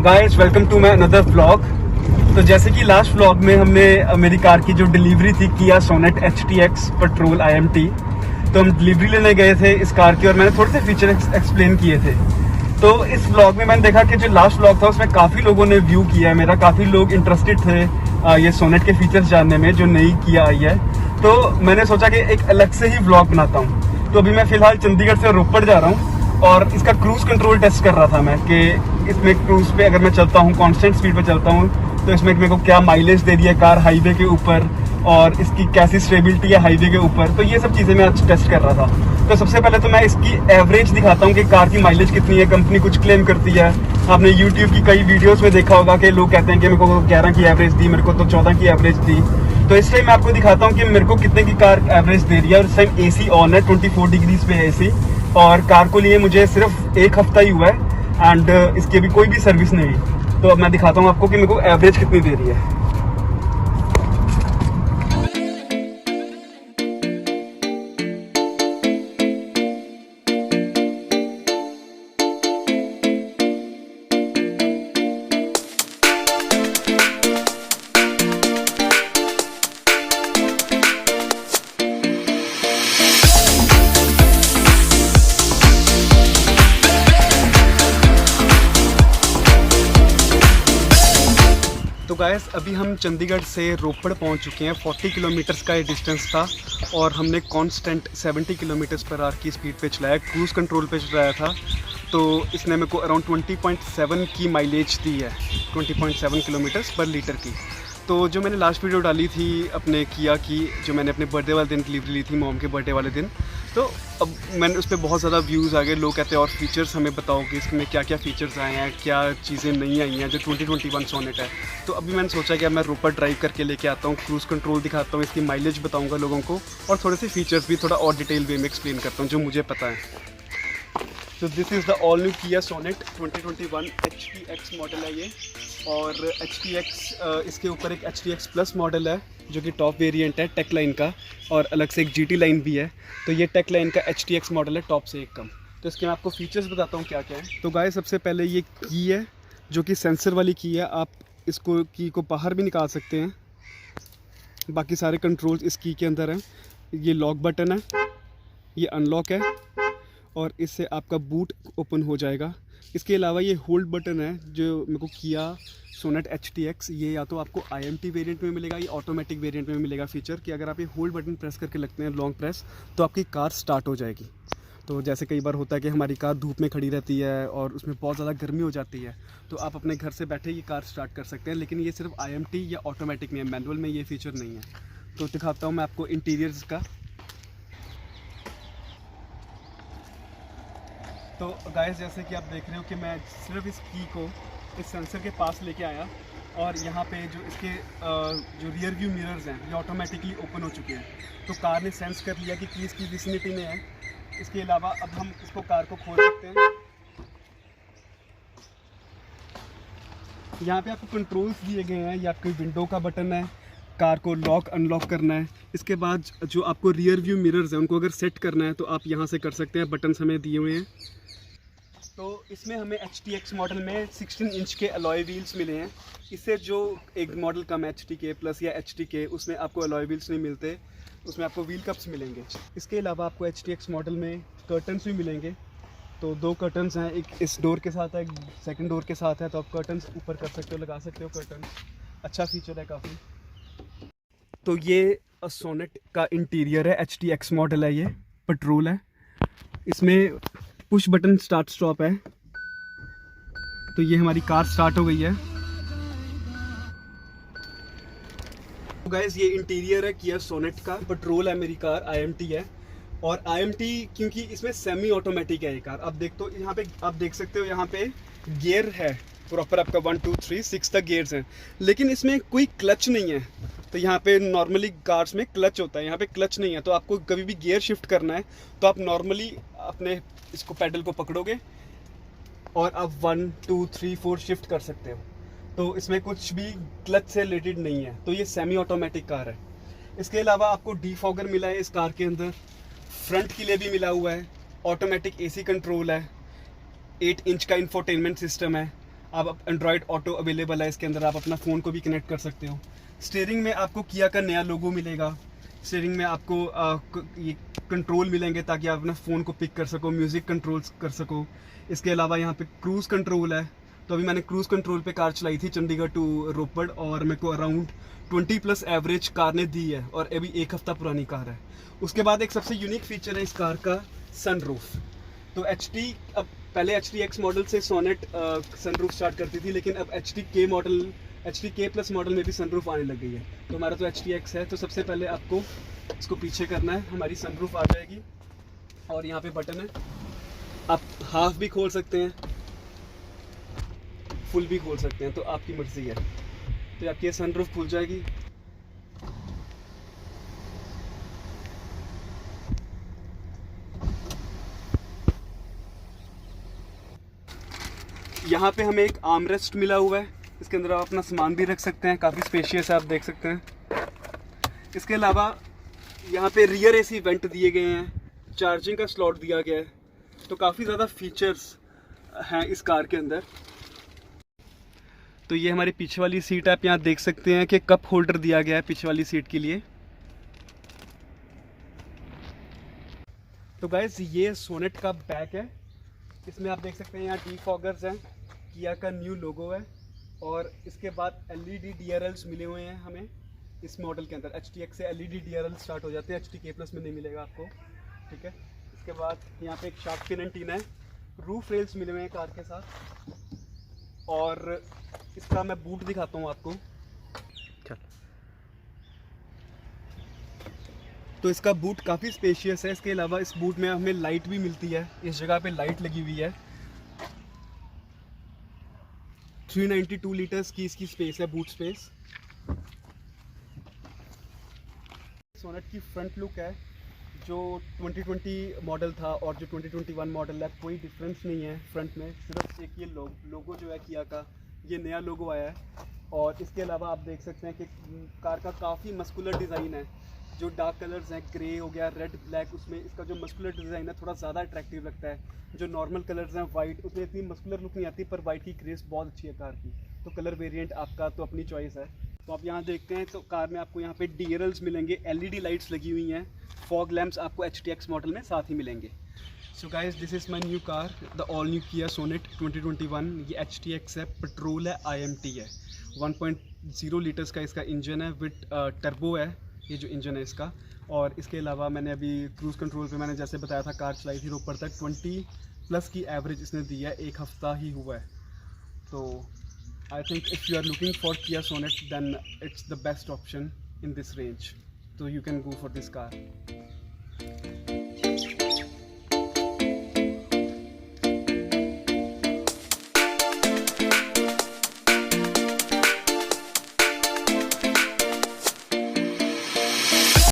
Guys welcome to my another vlog. तो जैसे कि लास्ट व्लॉग में हमने मेरी कार की जो डिलीवरी थी किया सोनेट HTX पेट्रोल IMT, तो हम डिलीवरी लेने गए थे इस कार की और मैंने थोड़े से फीचर एक्सप्लेन किए थे। तो इस व्लॉग में मैंने देखा कि जो लास्ट व्लॉग था उसमें काफ़ी लोगों ने व्यू किया है मेरा, काफ़ी लोग इंटरेस्टेड थे ये सोनेट के फीचर्स जानने में जो नई किया आई है। तो मैंने सोचा कि एक अलग से ही व्लॉग बनाता हूँ। तो अभी मैं फिलहाल चंडीगढ़ से रोपड़ जा रहा हूँ और इसका क्रूज कंट्रोल टेस्ट कर रहा था मैं कि इसमें क्रूज पे अगर मैं चलता हूँ, कांस्टेंट स्पीड पे चलता हूँ, तो इसमें मेरे को क्या माइलेज दे रही है कार हाईवे के ऊपर और इसकी कैसी स्टेबिलिटी है हाईवे के ऊपर। तो ये सब चीज़ें मैं आज टेस्ट कर रहा था। तो सबसे पहले तो मैं इसकी एवरेज दिखाता हूँ कि कार की माइलेज कितनी है। कंपनी कुछ क्लेम करती है, आपने यूट्यूब की कई वीडियोज़ में देखा होगा कि लोग कहते हैं कि मेरे को 11 की एवरेज दी, मेरे को तो 14 की एवरेज दी। तो इस टाइम मैं आपको दिखाता हूँ कि मेरे को कितने की कार एवरेज दे रही है। और इस टाइम AC ऑन है, 24 डिग्रीज पे है AC और कार को लिए मुझे सिर्फ 1 हफ्ता ही हुआ है एंड इसकी अभी कोई भी सर्विस नहीं हुई। तो अब मैं दिखाता हूँ आपको कि मेरे को एवरेज कितनी दे रही है। तो गाइस अभी हम चंडीगढ़ से रोपड़ पहुंच चुके हैं। 40 किलोमीटर्स का ये डिस्टेंस था और हमने कांस्टेंट 70 किलोमीटर्स पर आवर की स्पीड पे चलाया, क्रूज़ कंट्रोल पे चलाया था। तो इसने मेरे को अराउंड 20.7 की माइलेज दी है, 20.7 किलोमीटर्स पर लीटर की। तो जो मैंने लास्ट वीडियो डाली थी अपने किया की, जो मैंने अपने बर्थडे वाले दिन डिलीवरी ली थी, मॉम के बर्थडे वाले दिन, तो अब मैंने उस पर बहुत ज़्यादा व्यूज़ आ गए। लोग कहते हैं और फीचर्स हमें बताओ कि इसमें क्या क्या फ़ीचर्स आए हैं, क्या चीज़ें नहीं आई हैं जो 2021 सोनेट है। तो अभी मैंने सोचा कि अब मैं रोपड़ ड्राइव करके लेके आता हूँ, क्रूज़ कंट्रोल दिखाता हूँ, इसकी माइलेज बताऊँगा लोगों को और थोड़े से फीचर्स भी थोड़ा और डिटेल वे में एक्सप्लेन करता हूँ जो मुझे पता है। तो this is the all new किया सोनेट 2021 HTX मॉडल है ये। और HTX इसके ऊपर एक HTX प्लस मॉडल है जो कि टॉप वेरिएंट है टेक लाइन का, और अलग से एक GT लाइन भी है। तो ये टेक लाइन का HTX मॉडल है, टॉप से एक कम। तो इसके मैं आपको फीचर्स बताता हूँ क्या क्या है। तो गाइस सबसे पहले ये की है जो कि सेंसर वाली की है, आप इसको की को बाहर भी निकाल सकते हैं। बाकी सारे कंट्रोल्स इस की के अंदर हैं। ये लॉक बटन है, ये अनलॉक है और इससे आपका बूट ओपन हो जाएगा। इसके अलावा ये होल्ड बटन है जो मेरे को किया सोनेट HTX, ये या तो आपको IMT वेरिएंट में मिलेगा या ऑटोमेटिक वेरिएंट में मिलेगा फीचर कि अगर आप ये होल्ड बटन प्रेस करके लगते हैं लॉन्ग प्रेस तो आपकी कार स्टार्ट हो जाएगी। तो जैसे कई बार होता है कि हमारी कार धूप में खड़ी रहती है और उसमें बहुत ज़्यादा गर्मी हो जाती है, तो आप अपने घर से बैठे ये कार स्टार्ट कर सकते हैं। लेकिन ये सिर्फ IMT या ऑटोमेटिक में है, मैनुअल में ये फीचर नहीं है। तो दिखाता हूँ मैं आपको इंटीरियर्स का। तो गाइस जैसे कि आप देख रहे हो कि मैं सिर्फ इस की को इस सेंसर के पास लेके आया और यहाँ पे जो इसके जो रियर व्यू मिरर्स हैं ये ऑटोमेटिकली ओपन हो चुके हैं। तो कार ने सेंस कर लिया कि की इसकी विसिनिटी में है। इसके अलावा अब हम इसको कार को खोल सकते हैं। यहाँ पे आपको कंट्रोल्स दिए गए हैं, ये आपकी विंडो का बटन है, कार को लॉक अनलॉक करना है। इसके बाद जो आपको रियर व्यू मिरर्स हैं उनको अगर सेट करना है तो आप यहाँ से कर सकते हैं, बटन्स हमें दिए हुए हैं। तो इसमें हमें HTX मॉडल में 16 इंच के अलॉय व्हील्स मिले हैं। इससे जो एक मॉडल कम HTK प्लस या HTK उसमें आपको अलॉय व्हील्स नहीं मिलते, उसमें आपको व्हील कप्स मिलेंगे। इसके अलावा आपको HTX मॉडल में कर्टन्स भी मिलेंगे। तो 2 कर्टन्स हैं, एक इस डोर के साथ है, एक सेकंड डोर के साथ है। तो आप कर्टन्स ऊपर कर सकते हो, लगा सकते हो कर्टन। अच्छा फीचर है काफ़ी। तो ये सोनेट का इंटीरियर है, HTX मॉडल है, ये पेट्रोल है। इसमें पुश बटन स्टार्ट स्टॉप है। तो ये हमारी कार स्टार्ट हो गई है। तो गाइस ये इंटीरियर है किया सोनेट का, पेट्रोल है मेरी कार, IMT है। और IMT क्योंकि इसमें सेमी ऑटोमेटिक है ये कार। अब देख तो यहाँ पे आप देख सकते हो, यहाँ पे गियर है प्रॉपर आपका 1 2 3 6 तक गियर्स हैं, लेकिन इसमें कोई क्लच नहीं है। तो यहाँ पे नॉर्मली कार्स में क्लच होता है, यहाँ पे क्लच नहीं है। तो आपको कभी भी गियर शिफ्ट करना है तो आप नॉर्मली अपने इसको पैडल को पकड़ोगे और आप 1 2 3 4 शिफ्ट कर सकते हो। तो इसमें कुछ भी क्लच से रिलेटेड नहीं है। तो ये सेमी ऑटोमेटिक कार है। इसके अलावा आपको डीफॉगर मिला है इस कार के अंदर, फ्रंट के लिए भी मिला हुआ है, ऑटोमेटिक AC कंट्रोल है, 8 इंच का इंफोटेनमेंट सिस्टम है, आप एंड्रॉयड ऑटो अवेलेबल है इसके अंदर, आप अपना फ़ोन को भी कनेक्ट कर सकते हो। स्टीयरिंग में आपको किया का नया लोगो मिलेगा। स्टीयरिंग में आपको ये कंट्रोल मिलेंगे ताकि आप अपना फ़ोन को पिक कर सको, म्यूज़िक कंट्रोल कर सको। इसके अलावा यहाँ पे क्रूज़ कंट्रोल है। तो अभी मैंने क्रूज़ कंट्रोल पे कार चलाई थी चंडीगढ़ टू रोपड़, और मेरे को अराउंड 20+ एवरेज कार ने दी है, और अभी 1 हफ्ता पुरानी कार है। उसके बाद एक सबसे यूनिक फीचर है इस कार का, सनरूफ। तो अब पहले HTX मॉडल से सोनेट सनरूफ स्टार्ट करती थी, लेकिन अब HTK+ मॉडल में भी सनरूफ आने लग गई है। तो हमारा तो HTX है, तो सबसे पहले आपको इसको पीछे करना है, हमारी सनरूफ आ जाएगी, और यहाँ पे बटन है, आप हाफ भी खोल सकते हैं, फुल भी खोल सकते हैं, तो आपकी मर्जी है। तो आपकी ये सनरूफ खुल जाएगी। यहाँ पे हमें एक आर्मरेस्ट मिला हुआ है, इसके अंदर आप अपना सामान भी रख सकते हैं, काफ़ी स्पेशियस है, आप देख सकते हैं। इसके अलावा यहाँ पे रियर AC वेंट दिए गए हैं, चार्जिंग का स्लॉट दिया गया है, तो काफ़ी ज़्यादा फीचर्स हैं इस कार के अंदर। तो ये हमारी पीछे वाली सीट है, आप यहाँ देख सकते हैं कि कप होल्डर दिया गया है पीछे वाली सीट के लिए। तो गाइस ये सोनेट का बैक है, इसमें आप देख सकते हैं यहाँ डिफॉगर्स हैं, किया का न्यू लोगो है, और इसके बाद LED DRLs मिले हुए हैं हमें इस मॉडल के अंदर। HTX से LED DRL स्टार्ट हो जाते हैं, HTK+ में नहीं मिलेगा आपको, ठीक है। इसके बाद यहाँ पे एक शार्क फिन एंटीना है, रूफ रेल्स मिले हुए हैं कार के साथ, और इसका मैं बूट दिखाता हूँ आपको। तो इसका बूट काफ़ी स्पेशियस है। इसके अलावा इस बूट में हमें लाइट भी मिलती है, इस जगह पे लाइट लगी हुई है। 392 लीटर्स की इसकी स्पेस है, बूट स्पेस। सोनेट की फ्रंट लुक है, जो 2020 मॉडल था और जो 2021 मॉडल है, कोई डिफरेंस नहीं है फ्रंट में, सिर्फ एक ये लोगो जो है किया का, ये नया लोगो आया है। और इसके अलावा आप देख सकते हैं कि कार का काफ़ी मस्कुलर डिज़ाइन है, जो डार्क कलर्स हैं, ग्रे हो गया, रेड, ब्लैक, उसमें इसका जो मस्कुलर डिज़ाइन है थोड़ा ज़्यादा अट्रैक्टिव लगता है। जो नॉर्मल कलर्स हैं वाइट, उसमें इतनी मस्कुलर लुक नहीं आती, पर वाइट की ग्रेस बहुत अच्छी है कार की। तो कलर वेरिएंट आपका तो अपनी चॉइस है। तो आप यहाँ देखते हैं तो कार में आपको यहाँ पे DRLs मिलेंगे, LED लाइट्स लगी हुई हैं, फॉग लैम्प्स आपको HTX मॉडल में साथ ही मिलेंगे। So guys this is my new car, the all new किया सोनेट 2021। ये HTX है, पेट्रोल है, IMT है, 1.0 लीटर्स का इसका इंजन है, विद टर्बो है ये जो इंजन है इसका। और इसके अलावा मैंने अभी क्रूज़ कंट्रोल पे मैंने जैसे बताया था कार चलाई थी रोपड़ तक, 20+ की एवरेज इसने दी है, 1 हफ्ता ही हुआ है। तो I think if you are looking for Kia Sonet, then it's the best option in this range. So you can go for this car.